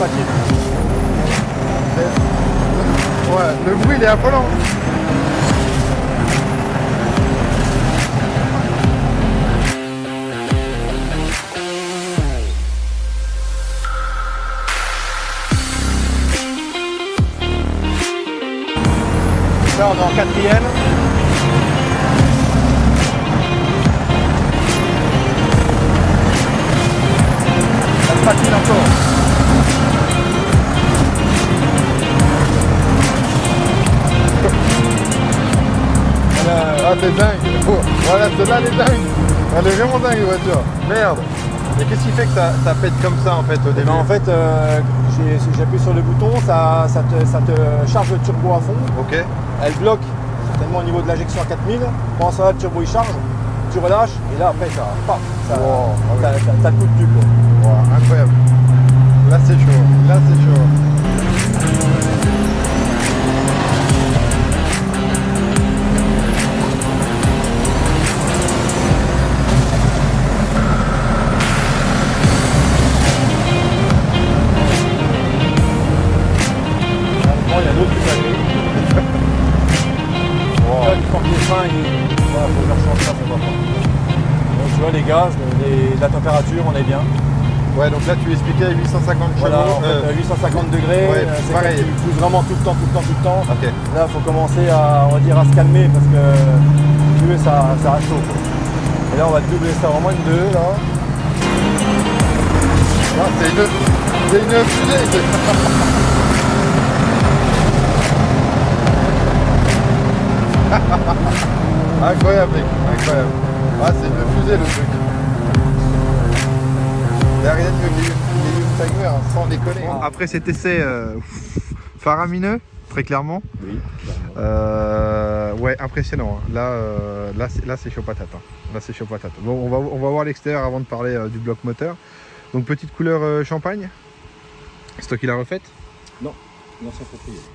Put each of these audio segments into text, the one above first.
facile. Ouais, le bruit il est affolant. Là, on est en quatrième. Ça patine encore. Ah t'es dingue. Oh, voilà, celle-là elle est dingue. Elle est vraiment dingue la voiture. Merde. Et qu'est-ce qui fait que ça pète comme ça en fait au début? En fait, si j'appuie sur le bouton, ça te charge le turbo à fond. Ok. Elle bloque certainement au niveau de l'injection à 4000. Pendant ça, le turbo il charge, tu relâches et là après ça, paf, ça, Wow, ah oui. ça te coupe du coup. Wow, incroyable. Là c'est chaud. Là c'est chaud. Bon, il y a d'autres plus âgés. Là, tu portes les freins, voilà, faut leur changer ça, ça va pas. Donc tu vois les gaz, la température, on est bien. Ouais, donc là tu expliquais 850 Voilà, chevaux. en fait, 850 degrés, ouais, c'est pareil. quand tu pousses vraiment tout le temps. Ok. Là, il faut commencer à, on va dire, à se calmer parce que si tu veux, ça chauffe. Et là, on va doubler ça en moins de 2 là. Ah, c'est une fusée. Incroyable mec, incroyable. Ah c'est une fusée le truc. Derrière les Tiger, sans déconner. Après cet essai faramineux, très clairement. Oui. Ouais, impressionnant. Hein. Là c'est chaud patate. Hein. Là c'est chaud patate. Bon, on va voir l'extérieur avant de parler du bloc moteur. Donc petite couleur champagne. C'est toi qui l'as refaite? Non, l'ancien propriétaire.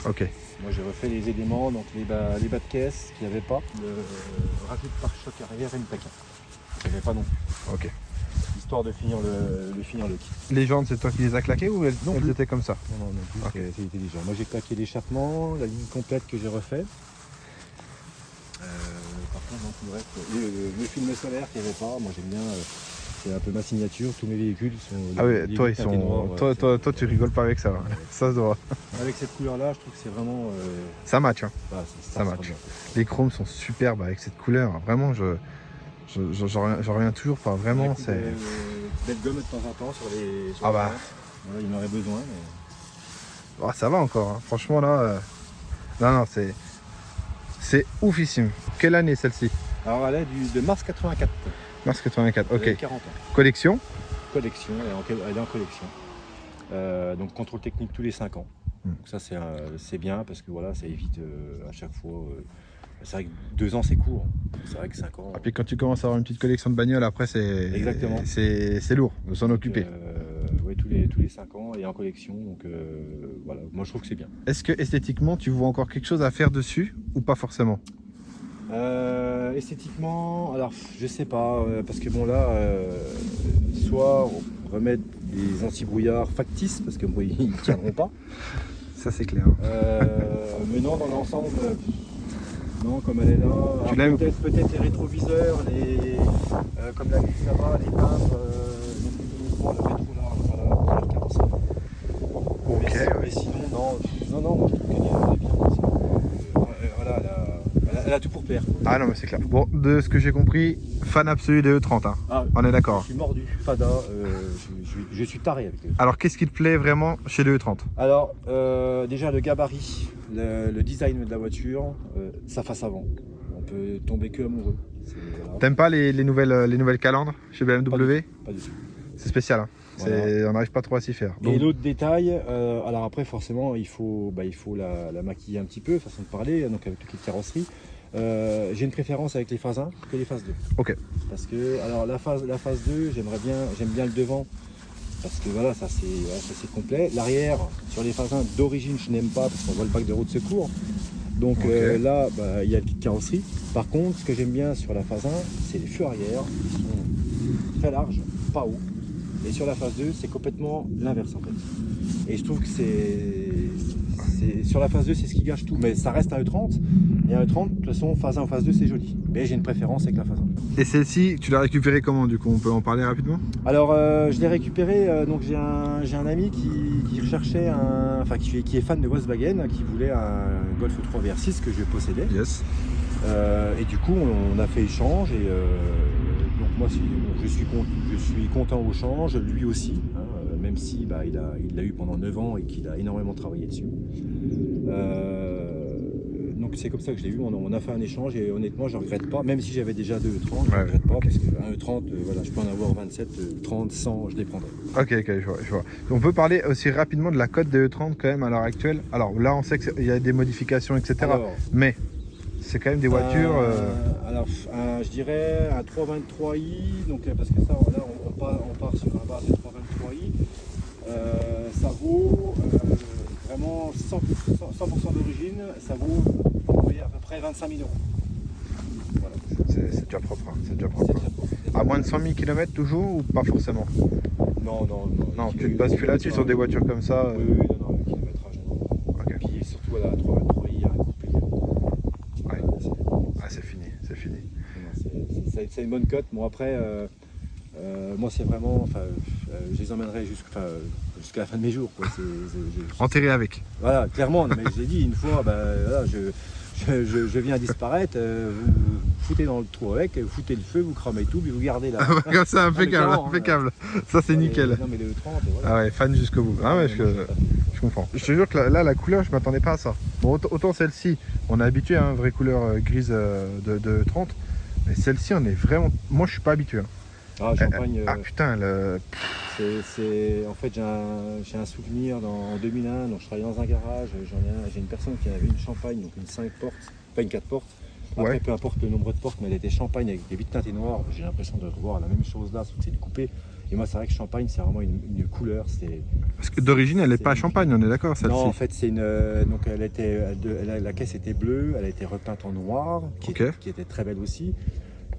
Ok. Moi, j'ai refait les éléments, donc les bas de caisse qu'il n'y avait pas, le rajout de pare-choc arrière et une plaquette. Il n'y avait pas non plus. Ok. Histoire de finir le kit. Les jantes, c'est toi qui les as claquées ou elles étaient comme ça? Non, plus, Ok. c'est intelligent. Moi, j'ai claqué l'échappement, la ligne complète que j'ai refait. Par contre, donc, le reste, le film solaire qu'il n'y avait pas, moi j'aime bien. C'est un peu ma signature, tous mes véhicules sont. Ah oui, toi, ils sont. Noirs, toi, tu rigoles pas avec ça. Hein. Ça se doit. Avec cette couleur-là, je trouve que c'est vraiment. Ça match. Hein. Bah, Ça match. Les chromes sont superbes avec cette couleur. Vraiment, j'en reviens toujours pas. Vraiment, c'est. Belle gomme de temps en temps sur les. Ah bah. Voilà, il en aurait besoin. Mais... Oh, ça va encore. Hein. Franchement, là. Non, c'est oufissime. Quelle année celle-ci? Alors, elle est de mars 84. Mars 84, ok. 40 ans. Collection? Collection, elle est en collection. Donc contrôle technique tous les 5 ans. Donc ça c'est bien parce que voilà, ça évite à chaque fois. C'est vrai que 2 ans c'est court. C'est vrai que 5 ans. Et puis quand tu commences à avoir une petite collection de bagnoles, après c'est lourd de s'en occuper. Oui, tous les 5 ans et en collection. Donc voilà, moi je trouve que c'est bien. Est-ce que esthétiquement tu vois encore quelque chose à faire dessus ou pas forcément? Esthétiquement, alors je sais pas, parce que bon là, soit on remet des anti-brouillards factices, parce que bon, ils ne tiendront pas. Ça c'est clair. Mais non, dans l'ensemble, non, comme elle est là, Tu l'aimes? peut-être les rétroviseurs, comme la nuit ça va, les timbres, le rétro là, voilà, la carrosserie. Ok. Mais sinon, non, moi je trouve qu'elle est bien. Voilà, elle a tout pour plaire. Ah non mais c'est clair. Bon, de ce que j'ai compris, fan absolu des E30. Hein. Ah, on est d'accord. Je suis mordu, Fada, je suis taré avec eux. Alors qu'est-ce qui te plaît vraiment chez les E30? Alors déjà le gabarit, le design de la voiture, sa face avant. On peut tomber que amoureux. Voilà. T'aimes pas les nouvelles calandres chez BMW? Pas du tout. C'est spécial. Hein. Voilà. On n'arrive pas trop à s'y faire. Et l'autre détail, alors après forcément il faut la maquiller un petit peu, façon de parler, donc avec le kit carrosserie. J'ai une préférence avec les phases 1 que les phases 2. Ok. Parce que alors la phase 2, j'aime bien le devant. Parce que voilà, ça c'est complet. L'arrière, sur les phases 1 d'origine, je n'aime pas parce qu'on voit le bac de roue de secours. Donc okay. Là, il y a le kit carrosserie. Par contre, ce que j'aime bien sur la phase 1, c'est les feux arrière qui sont très larges, pas hauts. Et sur la phase 2, c'est complètement l'inverse en fait. Et je trouve que sur la phase 2, c'est ce qui gâche tout. Mais ça reste un E30. Et un E30, de toute façon, phase 1 ou phase 2, c'est joli. Mais j'ai une préférence avec la phase 1. Et celle-ci, tu l'as récupérée comment du coup? On peut en parler rapidement? Alors, je l'ai récupéré. Donc, j'ai un ami qui recherchait qui est fan de Volkswagen, qui voulait un Golf 3 VR6 que je possédais. Yes. Et du coup, on a fait échange. Et donc, moi, je suis content au change, lui aussi. Hein, même si il l'a eu pendant 9 ans et qu'il a énormément travaillé dessus. Donc c'est comme ça que je l'ai eu, on a fait un échange et honnêtement je ne regrette pas, même si j'avais déjà 2 E30, je ne regrette pas parce qu'un E30, voilà, je peux en avoir 27, 30, 100, je les prendrais. Ok, je vois. On peut parler aussi rapidement de la cote des E30 quand même à l'heure actuelle. Alors là on sait qu'il y a des modifications etc. Alors, mais c'est quand même des voitures... Alors je dirais un 323i, donc, parce que ça voilà, on part sur la base de 323i, ça vaut... vraiment 100% d'origine, ça vaut à peu près 25 000 €. Voilà. C'est déjà propre, hein. C'est déjà propre. À moins de 100 000 km toujours ou pas forcément? Non, tu te bases plus là-dessus sur des voitures comme ça. Oui, non, le kilométrage, non. Okay. Et puis surtout à la 323i, il y a un coup payé. Ouais. C'est fini. C'est une bonne cote. Bon après, moi c'est vraiment, je les emmènerai jusqu'à la fin de mes jours. Enterré avec. Voilà, clairement, mais je l'ai dit une fois, voilà, je viens à disparaître, vous foutez dans le trou avec, vous foutez le feu, vous cramez tout, puis vous gardez là. C'est impeccable. Ça c'est nickel. Non mais le E30, voilà. Ah ouais, fan jusqu'au bout. Ah ouais, je comprends. Je te jure que là, la couleur, je m'attendais pas à ça. Bon, autant celle-ci, on est habitué à une vraie couleur grise de 30, mais celle-ci, on est vraiment... Moi, je suis pas habitué. Ah, Champagne. Putain, En fait, j'ai un souvenir en 2001, donc je travaillais dans un garage, j'ai une personne qui avait une Champagne, donc une 5 portes, pas une 4 portes. Après, peu importe le nombre de portes, mais elle était Champagne avec des vitres teintées noires. J'ai l'impression de revoir la même chose là, sauf que c'est du coupé. Et moi, c'est vrai que Champagne, c'est vraiment une couleur. Parce que d'origine, elle n'est pas Champagne, on est d'accord, celle-ci? Non, en fait, c'est donc la caisse était bleue, elle a été repeinte en noir, qui était très belle aussi.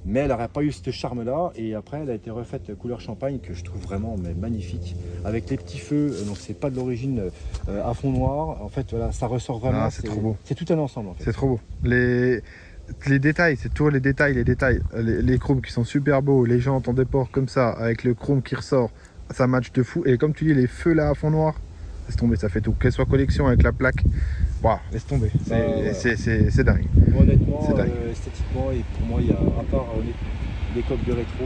Mais elle n'aurait pas eu ce charme-là. Et après, elle a été refaite couleur Champagne, que je trouve vraiment magnifique. Avec les petits feux, donc c'est pas de l'origine à fond noir. En fait, voilà, ça ressort vraiment. C'est trop beau. C'est tout un ensemble, en fait. C'est trop beau. Les détails, c'est toujours les détails. Les chromes qui sont super beaux, les jantes en déport comme ça, avec le chrome qui ressort, ça match de fou. Et comme tu dis, les feux là à fond noir, laisse tomber, ça fait tout. Qu'elle soit collection avec la plaque, waouh, laisse tomber. C'est dingue. Honnêtement, esthétiquement, et pour moi, il y a, à part les coques de rétro,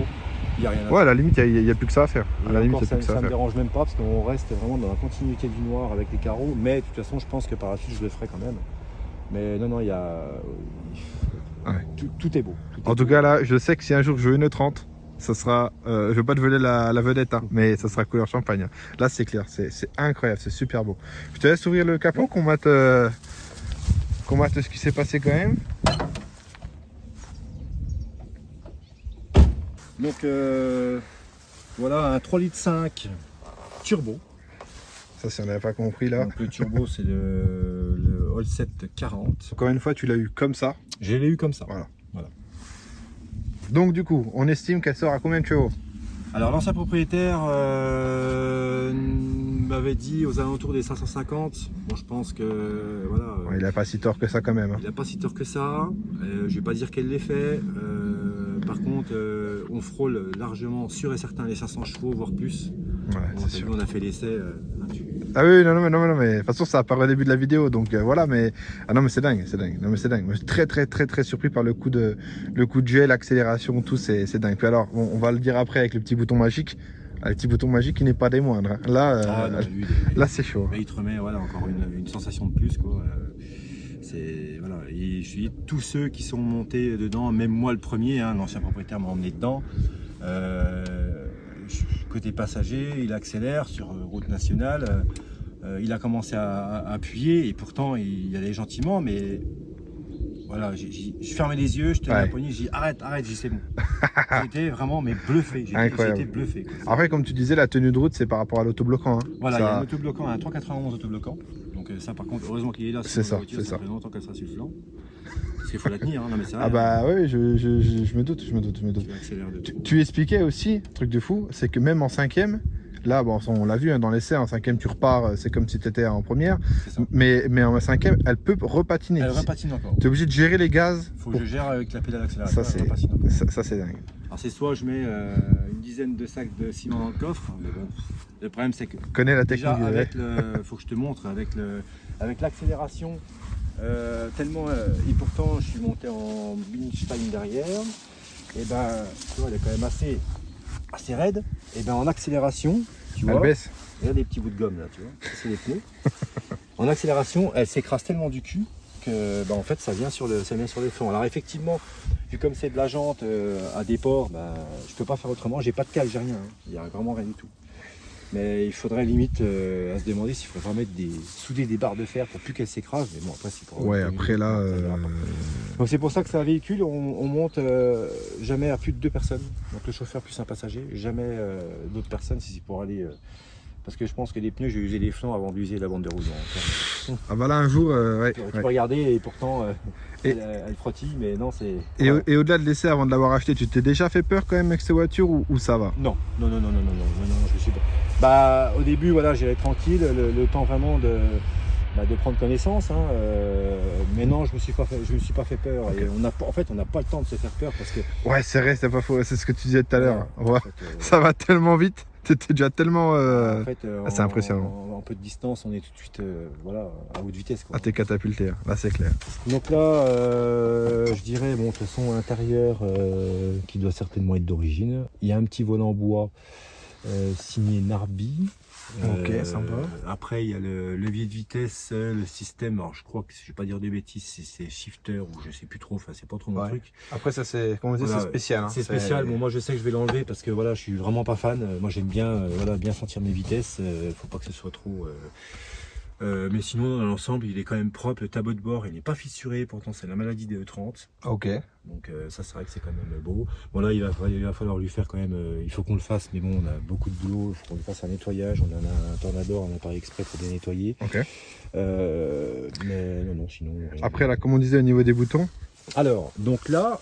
il n'y a rien à faire. Ouais, à la limite, il n'y a plus que ça à faire. Ça ne me dérange même pas, parce qu'on reste vraiment dans la continuité du noir avec les carreaux. Mais de toute façon, je pense que par la suite, je le ferai quand même. Mais non, il y a... Tout est beau. En tout cas, là, je sais que si un jour je veux une 30, ça sera... je vais pas te voler la vedette, hein, mais ça sera couleur Champagne. Là, c'est clair, c'est incroyable, c'est super beau. Je te laisse ouvrir le capot, qu'on mate ce qui s'est passé quand même. Donc, voilà, un 3,5 litres turbo. Ça, si on n'avait pas compris là. Donc, le turbo, c'est le Holset 40. Encore une fois, tu l'as eu comme ça. Je l'ai eu comme ça. Voilà. Donc, du coup, on estime qu'elle sort à combien de chevaux? Alors, l'ancien propriétaire m'avait dit aux alentours des 550. Bon, je pense que voilà. Il n'a pas si tort que ça quand même. Hein. Il n'a pas si tort que ça. Je vais pas dire qu'elle l'ait fait. Par contre, on frôle largement, sûr et certain, les 500 chevaux, voire plus. Ouais, c'est sûr. On a fait l'essai. Ah oui, non, mais de toute façon, ça apparaît au début de la vidéo, donc voilà, mais... Ah non, mais c'est dingue. Moi, je suis très surpris par le coup de gel, l'accélération, tout, c'est dingue. Puis alors, on va le dire après avec le petit bouton magique. Le petit bouton magique qui n'est pas des moindres. Hein. Là, là c'est chaud. Il te remet encore une sensation de plus, quoi. Voilà. Et je dis, tous ceux qui sont montés dedans, même moi le premier, hein, l'ancien propriétaire m'a emmené dedans. Côté passager, il accélère sur route nationale. Il a commencé à appuyer et pourtant il allait gentiment, mais voilà, je fermais les yeux, je tenais la poignée, j'ai dit arrête, c'est bon. J'étais vraiment bluffé. J'étais bluffé. Quoi. Après, comme tu disais, la tenue de route, c'est par rapport à l'autobloquant. Hein. Voilà, il y a un autobloquant, un 391 autobloquant. Donc ça, par contre, heureusement qu'il est là. C'est ça. Ça fait longtemps qu'elle sera sur le flanc. Parce qu'il faut la tenir, hein. Non mais c'est vrai. Ah bah oui, je me doute. Tu accélères de tout. Tu expliquais aussi, truc de fou, c'est que même en 5e, là, bon, on l'a vu hein, dans l'essai, en 5e tu repars, c'est comme si tu étais en première, C'est ça. mais en 5e, elle peut repatiner. Elle repatine encore. Tu es obligé de gérer les gaz. Faut que je gère avec la pédale accélérateur. Ça, elle repatine encore. ça c'est dingue. Alors c'est soit je mets une dizaine de sacs de ciment dans le coffre, mais bon, le problème c'est que Connais la technique. déjà ouais. avec faut que je te montre avec l'accélération tellement et pourtant je suis monté en Bilstein derrière, et ben tu vois elle est quand même assez raide, et ben en accélération tu Elle vois, baisse. il y a des petits bouts de gomme là tu vois, c'est les pneus. En accélération elle s'écrase tellement du cul que bah, en fait ça vient sur les flancs. Alors effectivement, vu comme c'est de la jante à déport, bah, je peux pas faire autrement, j'ai pas de cale, j'ai rien, hein. Il n'y a vraiment rien du tout. Mais il faudrait limite à se demander s'il faudrait mettre souder des barres de fer pour plus qu'elles s'écrasent. Mais bon après c'est pour. Ouais, après là. Donc c'est pour ça que c'est un véhicule, on monte jamais à plus de 2 personnes. Donc le chauffeur plus un passager, jamais d'autres personnes si c'est pour aller. Parce que je pense que les pneus, j'ai usé les flancs avant d'user la bande de roue. Ah bah là un jour, ouais. Tu peux regarder et pourtant elle frottille, mais non c'est. Et au-delà de l'essai, avant de l'avoir acheté, tu t'es déjà fait peur quand même avec cette voiture ou ça va? Non, je suis pas. Bah au début voilà, j'irai tranquille, le temps vraiment de prendre connaissance, hein, mais non, je me suis pas fait peur. Okay. Et on n'a pas le temps de se faire peur parce que. Ouais, c'est vrai, c'est pas faux, c'est ce que tu disais tout à l'heure. Ouais, Ouais. en fait, Ça va tellement vite, t'étais déjà tellement. en fait, c'est impressionnant. En peu de distance, on est tout de suite voilà, à haute vitesse. Quoi. Ah, t'es catapulté, là c'est clair. Donc là, je dirais, bon, de toute façon, l'intérieur qui doit certainement être d'origine. Il y a un petit volant en bois signé Narby. Ok, sympa. Après, il y a le levier de vitesse, le système. Alors, je crois que, je vais pas dire de bêtises, c'est shifter ou je sais plus trop. Enfin, c'est pas trop mon truc. Après, ça c'est, comme on dit, Voilà, c'est spécial. Hein. C'est spécial. Bon, moi, je sais que je vais l'enlever parce que voilà, je suis vraiment pas fan. Moi, j'aime bien, bien sentir mes vitesses. Faut pas que ce soit trop. Mais sinon, dans l'ensemble, il est quand même propre. Le tableau de bord, il n'est pas fissuré. Pourtant, c'est la maladie des E30. Ok. Donc ça, c'est vrai que c'est quand même beau. Bon là, il va falloir lui faire quand même. Il faut qu'on le fasse, mais bon, on a beaucoup de boulot. Il faut qu'on lui fasse un nettoyage. On en a un Tornador, on a parlé exprès pour les nettoyer. Ok. Mais non, sinon. Rien. Après, là, comme on disait au niveau des boutons. Alors, donc là,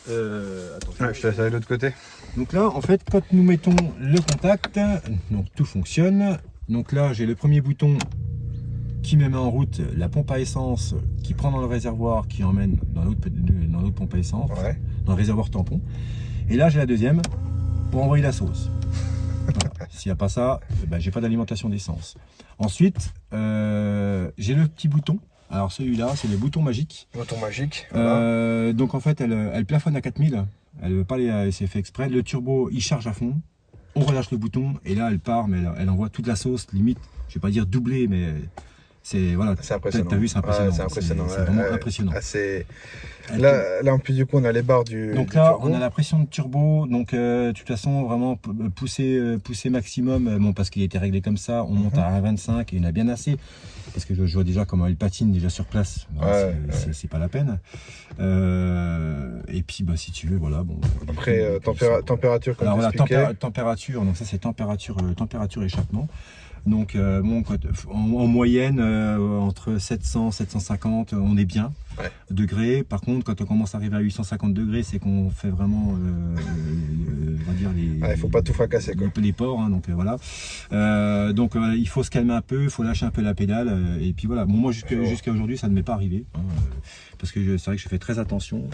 attention. Ouais, je te laisse aller de l'autre côté. Donc là, en fait, quand nous mettons le contact, donc tout fonctionne. Donc là, j'ai le premier bouton qui me met en route la pompe à essence qui prend dans le réservoir qui emmène dans l'autre pompe à essence, Ouais. dans le réservoir tampon. Et là j'ai la deuxième pour envoyer la sauce. Voilà. S'il n'y a pas ça, ben, j'ai pas d'alimentation d'essence. Ensuite j'ai le petit bouton. Alors celui-là c'est le bouton magique. Bouton magique. Voilà. Donc en fait elle plafonne à 4000. Elle veut pas c'est fait exprès. Le turbo il charge à fond. On relâche le bouton et là elle part, mais elle envoie toute la sauce, limite, je vais pas dire doublée, mais c'est voilà. C'est impressionnant. T'as vu, c'est impressionnant. Ouais, c'est impressionnant. C'est vraiment impressionnant. Là, en plus du coup, on a les barres du. Donc du là, turbo. on a la pression de turbo. Donc de toute façon, vraiment pousser maximum. Bon, parce qu'il a été réglé comme ça, on monte à 1,25 et il y en a bien assez. Parce que je vois déjà comment il patine déjà sur place. C'est pas la peine. Et puis, bah, si tu veux, voilà. Bon. Après, température comme alors tu voilà, expliquais. température. Donc ça, c'est température échappement. Donc bon, en moyenne entre 700 750 on est bien degrés. Par contre quand on commence à arriver à 850 degrés, c'est qu'on fait vraiment on va dire il faut pas tout fracasser quoi. Les ports, hein, donc voilà. Donc il faut se calmer un peu, il faut lâcher un peu la pédale et puis voilà. Bon, moi jusqu'à aujourd'hui ça ne m'est pas arrivé hein, parce que c'est vrai que je fais très attention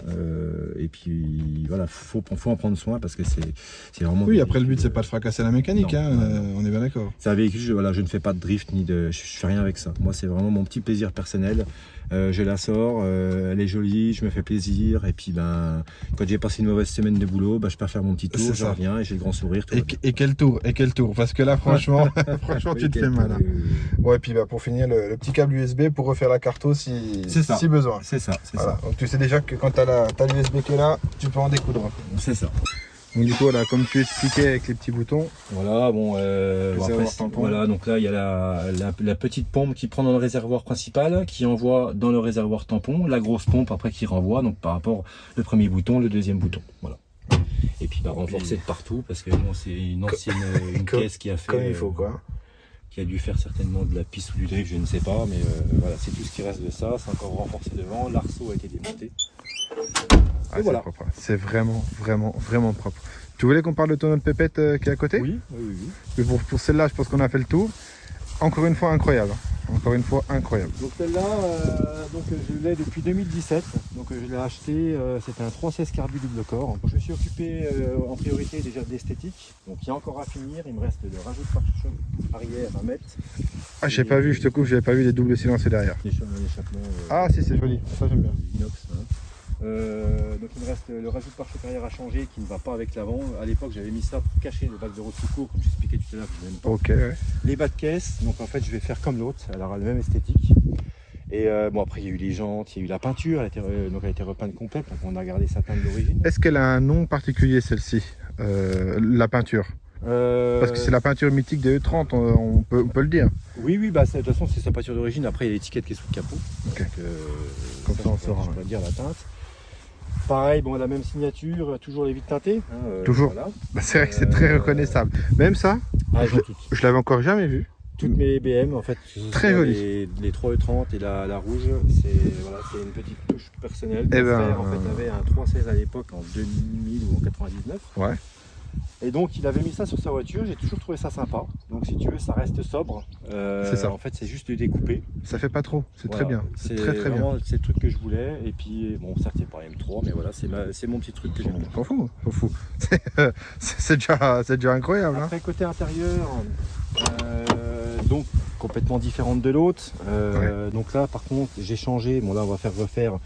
et puis voilà, faut en prendre soin parce que c'est vraiment. Oui, après le but c'est pas de fracasser la mécanique, Non, hein, on est bien d'accord. C'est un véhicule, je ne fais pas de drift ni je fais rien avec ça. Moi c'est vraiment mon petit plaisir personnel. Je la sors, elle est jolie, je me fais plaisir et puis ben quand j'ai passé une mauvaise semaine de boulot, je pars faire mon petit tour, je reviens et j'ai le grand sourire. Et quel tour, parce que là franchement, tu te fais mal. Hein. Ouais, et puis pour finir le petit câble USB pour refaire la carto si besoin. C'est ça. Donc tu sais déjà que quand tu as l'USB qui est là, tu peux en découdre. C'est ça. Donc du coup là, comme tu expliquais avec les petits boutons. Voilà, bon, voilà, donc là il y a la petite pompe qui prend dans le réservoir principal, qui envoie dans le réservoir tampon, la grosse pompe après qui renvoie, donc par rapport le premier bouton, le deuxième bouton, voilà. Et puis renforcer de partout parce que bon, c'est une ancienne caisse qui a fait. Comme il faut quoi. Qui a dû faire certainement de la piste ou du drift, je ne sais pas, mais voilà, c'est tout ce qui reste de ça. C'est encore renforcé devant. L'arceau a été démonté. Ah, c'est voilà. propre. C'est vraiment, vraiment, vraiment propre. Tu voulais qu'on parle de ton autre pépette qui est à côté? Oui, oui, oui. Mais pour celle-là, je pense qu'on a fait le tour. Encore une fois, incroyable. Encore une fois, incroyable. Donc celle-là, je l'ai depuis 2017. Donc je l'ai acheté, c'était un 316 carbu double corps. Je me suis occupé en priorité déjà de l'esthétique. Donc il y a encore à finir, il me reste le rajout de pare-choc arrière à mettre. Ah, j'ai pas vu, je te coupe, j'avais pas vu les doubles silencieux derrière. L'échappement Ah si, c'est joli, ça j'aime bien. inox. Hein. Donc il me reste le rajout de pare-choc arrière à changer qui ne va pas avec l'avant. À l'époque j'avais mis ça pour cacher le bac de roue de secours, comme j'expliquais tout à l'heure, que je n'aime pas. Ok, ouais. Les bas de caisse, donc en fait je vais faire comme l'autre, elle aura la même esthétique. Et bon après il y a eu les jantes, il y a eu la peinture, donc elle a été repeinte complète, donc on a gardé sa teinte d'origine. Est-ce qu'elle a un nom particulier celle-ci, la peinture? Parce que c'est la peinture mythique des E30, on peut le dire. Oui, oui, bah, de toute façon c'est sa peinture d'origine, après il y a l'étiquette qui est sous le capot. Ok. Donc, Comme ça on saura. Je peux dire la teinte. Pareil, bon, la même signature, toujours les vitres teintées. Hein, Toujours. Voilà. Bah, c'est vrai que c'est très reconnaissable. Même ça, Ah, je l'avais encore jamais vu. toutes mes BM en fait, Très joli. les 3E30 et la rouge, c'est une petite touche personnelle. Mon Eh ben, frère en fait avait un 316 à l'époque en 2000 ou en 99. Ouais. Et donc il avait mis ça sur sa voiture, j'ai toujours trouvé ça sympa. Donc si tu veux, ça reste sobre. C'est ça. En fait c'est juste découpé. Ça fait pas trop, c'est très bien. C'est très bien. Vraiment, c'est le truc que je voulais. Et puis bon, certes c'est pas M3, mais voilà, c'est mon petit truc que j'aime bien. T'en fous, t'en fous. C'est déjà incroyable. Hein. Après côté intérieur, donc complètement différente de l'autre. Donc là par contre j'ai changé, bon là on va faire refaire,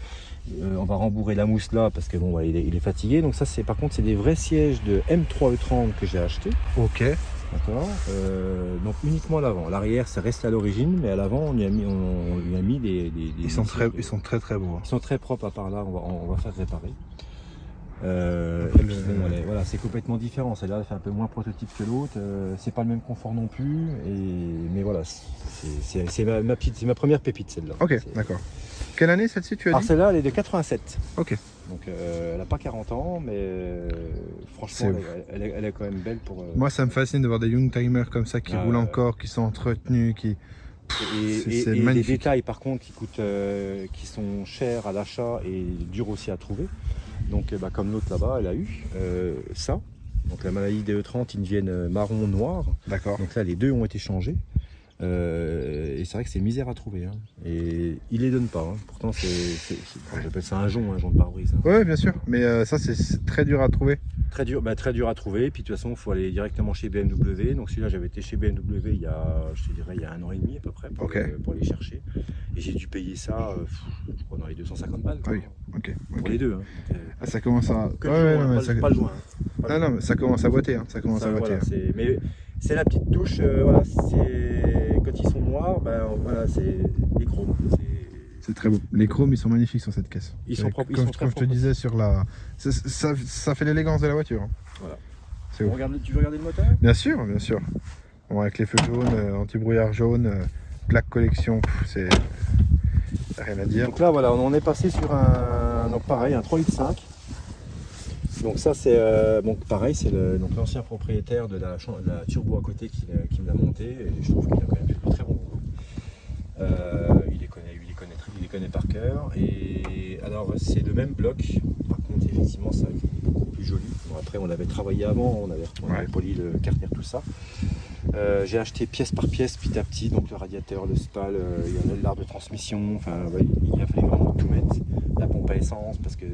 on va rembourrer la mousse là parce que bon ouais, il est fatigué. Donc ça c'est par contre c'est des vrais sièges de M3E30 que j'ai acheté. Ok. D'accord. Donc uniquement à l'avant. L'arrière c'est resté à l'origine, mais à l'avant on lui a mis des Ils sont très très beaux. Hein. Ils sont très propres à part là, on va faire réparer. Et puis bon, voilà, c'est complètement différent. Celle-là, elle fait un peu moins prototype que l'autre. C'est pas le même confort non plus. Mais voilà, c'est ma première pépite celle-là. Ok, d'accord. Quelle année celle-ci tu as Alors dit? celle-là, elle est de 87. Ok. Donc elle n'a pas 40 ans, mais franchement, elle est quand même belle pour. Moi, ça me fascine de voir des Youngtimers comme ça qui roulent encore, qui sont entretenus, qui. Et magnifique. les détails par contre qui sont chers à l'achat et durs aussi à trouver. Donc comme l'autre là-bas, elle a eu ça. Donc la maladie des E30, ils viennent marron noir. D'accord. Donc là les deux ont été changés. Et c'est vrai que c'est misère à trouver. Hein. Et il les donne pas. Hein. Pourtant j'appelle ça un jonc de pare-brise. Hein. Ouais, bien sûr. Mais ça c'est très dur à trouver. Très dur à trouver. Puis de toute façon, il faut aller directement chez BMW. Donc celui-là, j'avais été chez BMW il y a 1 an et demi à peu près pour les chercher. Et j'ai dû payer ça, je crois, dans les 250 balles. Ah oui, ok. Pour les deux. Hein. Ah, ça commence à. Pas le joint. Hein. Non, mais ça commence à boiter. Hein. Ça commence à boiter. Voilà, mais c'est la petite touche. Voilà, quand ils sont noirs, voilà, c'est des chromes. C'est très beau. Les chromes, ils sont magnifiques sur cette caisse. Ils sont propres. Comme je te disais sur la. Ça fait l'élégance de la voiture. Hein. Voilà. Tu veux regarder le moteur? Bien sûr, bien sûr. Bon, avec les feux jaunes, anti-brouillard jaune, plaque collection, c'est rien à dire. Donc là, voilà, on est passé sur donc pareil, un 3,5 litres. Donc ça, c'est pareil, c'est l'ancien propriétaire de la turbo à côté qui me l'a monté. Et je trouve qu'il a quand même fait un très bon boulot. Il les connaît par cœur. Et alors, c'est le même bloc. Par contre, effectivement, ça qui est beaucoup plus joli. Bon, après, on avait travaillé avant, on avait poli le carter, tout ça. J'ai acheté pièce par pièce, petit à petit, donc le radiateur, le spal, il y en a l'arbre de transmission, enfin il a fallu vraiment tout mettre. La pompe à essence, parce que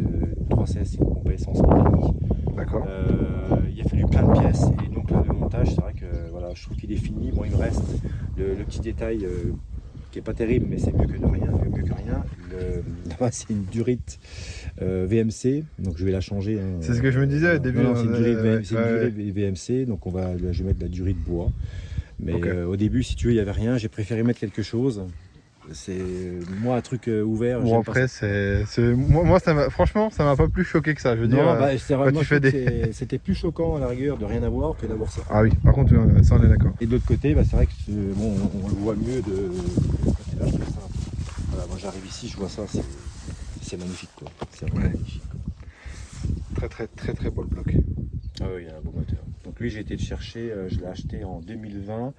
316 c'est une pompe à essence mécanique. D'accord. Il a fallu plein de pièces, et donc là le montage, c'est vrai que voilà, je trouve qu'il est fini. Bon, il me reste le petit détail qui est pas terrible, mais c'est mieux que rien. Là-bas c'est une durite VMC, donc je vais la changer. Hein. C'est ce que je me disais au début. Non, c'est une durite VMC, donc je vais mettre de la durite bois. Mais au début, si tu veux, il n'y avait rien, j'ai préféré mettre quelque chose. C'est moi un truc ouvert. Bon, après, moi franchement, ça m'a pas plus choqué que ça. Je veux dire, c'était plus choquant à la rigueur de rien avoir que d'avoir ça. Ah oui, par contre, ça on est d'accord. Et de l'autre côté, c'est vrai que on le voit mieux de côté là, je trouve ça. Voilà, moi j'arrive ici, je vois ça, c'est magnifique quoi. C'est vraiment magnifique. Très très très très beau le bloc. Ah oui, il a un beau moteur. Donc lui, j'ai été le chercher, je l'ai acheté en 2020.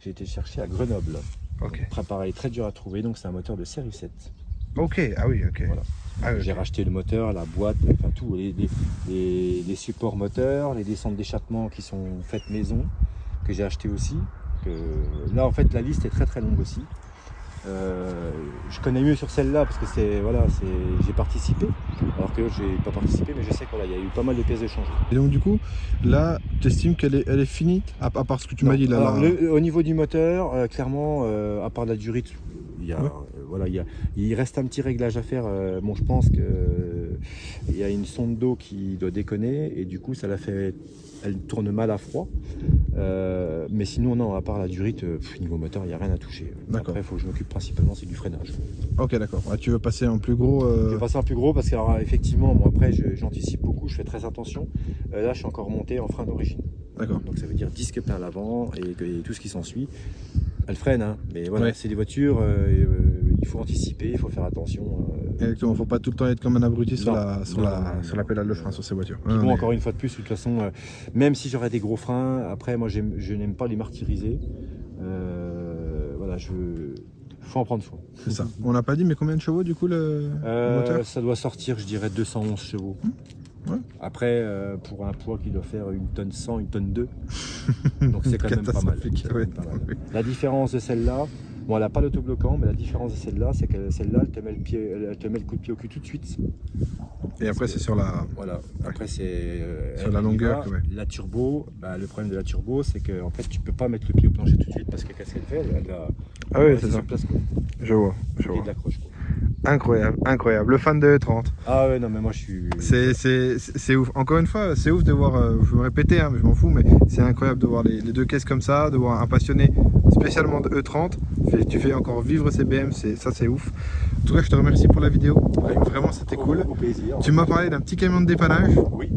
J'ai été le chercher à Grenoble. Ok. Donc, pareil, très dur à trouver. Donc c'est un moteur de série 7. Ok, ah oui, ok. Voilà. Ah, J'ai ok. racheté le moteur, la boîte, enfin tout, les supports moteurs, les descentes d'échappement qui sont faites maison, que j'ai acheté aussi. Là, en fait, la liste est très très longue aussi. Je connais mieux sur celle-là parce que j'ai participé, alors que j'ai pas participé, mais je sais qu'il y a eu pas mal de pièces de change. Et donc du coup, là, tu estimes elle est finie, à part ce que tu m'as Non, dit là. alors, là... au niveau du moteur, clairement, à part la durite, Ouais. il reste un petit réglage à faire. Bon, je pense que il y a une sonde d'eau qui doit déconner et du coup, elle tourne mal à froid. Mais sinon, non, à part la durite, niveau moteur, il n'y a rien à toucher. D'accord. Après, il faut que je m'occupe principalement, c'est du freinage. Ok, d'accord. Ouais, tu veux passer en plus gros Je vais passer un plus gros parce que, alors, effectivement, moi, après, j'anticipe beaucoup, je fais très attention. Là, je suis encore monté en frein d'origine. D'accord. Donc ça veut dire disque plein à l'avant et tout ce qui s'ensuit. Elle freine, hein, mais voilà, Ouais. c'est des voitures, il faut anticiper, il faut faire attention. Exactement, faut pas tout le temps être comme un abruti sur Non. la Non. pédale de frein sur ces voitures. Puis Ouais, bon, mais- encore une fois de plus, de toute façon, même si j'aurais des gros freins, après, moi, je n'aime pas les martyriser. Voilà, faut en prendre soin. C'est ça. On n'a pas dit, mais combien de chevaux du coup le moteur? Ça doit sortir, je dirais, 211 chevaux. Ouais. Après, pour un poids qui doit faire 1 tonne 100, 1 tonne 2, donc c'est quand même pas mal. Catastrophique, C'est quand ouais. même pas mal. La différence de celle-là, bon, elle n'a pas l'autobloquant, mais la différence de celle-là, c'est que celle-là, elle te met le coup de pied au cul tout de suite. Et après, c'est sur la. Voilà. Après, c'est Sur la longueur, ouais. La turbo, le problème de la turbo, c'est que en fait, tu peux pas mettre le pied au plancher tout de suite parce que qu'est-ce qu'elle fait? Elle va Ah oui, rester c'est ça. sur place, quoi. Je vois. Le pied de l'accroche, quoi. Incroyable, incroyable. Le fan de E30. Ah ouais, non, mais moi, je suis. C'est ouf. Encore une fois, c'est ouf de voir, je vais me répéter, hein, mais je m'en fous, mais c'est incroyable de voir les deux caisses comme ça, de voir un passionné spécialement de E30. Tu fais encore vivre ces BM, ça c'est ouf. En tout cas, je te remercie pour la vidéo. Vraiment, c'était cool. Au plaisir. Tu m'as parlé d'un petit camion de dépannage. Oui,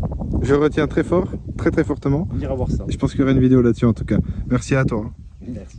Je retiens très fort, très très fortement. on ira voir ça. Je pense qu'il y aura une vidéo là-dessus en tout cas. Merci à toi. Merci.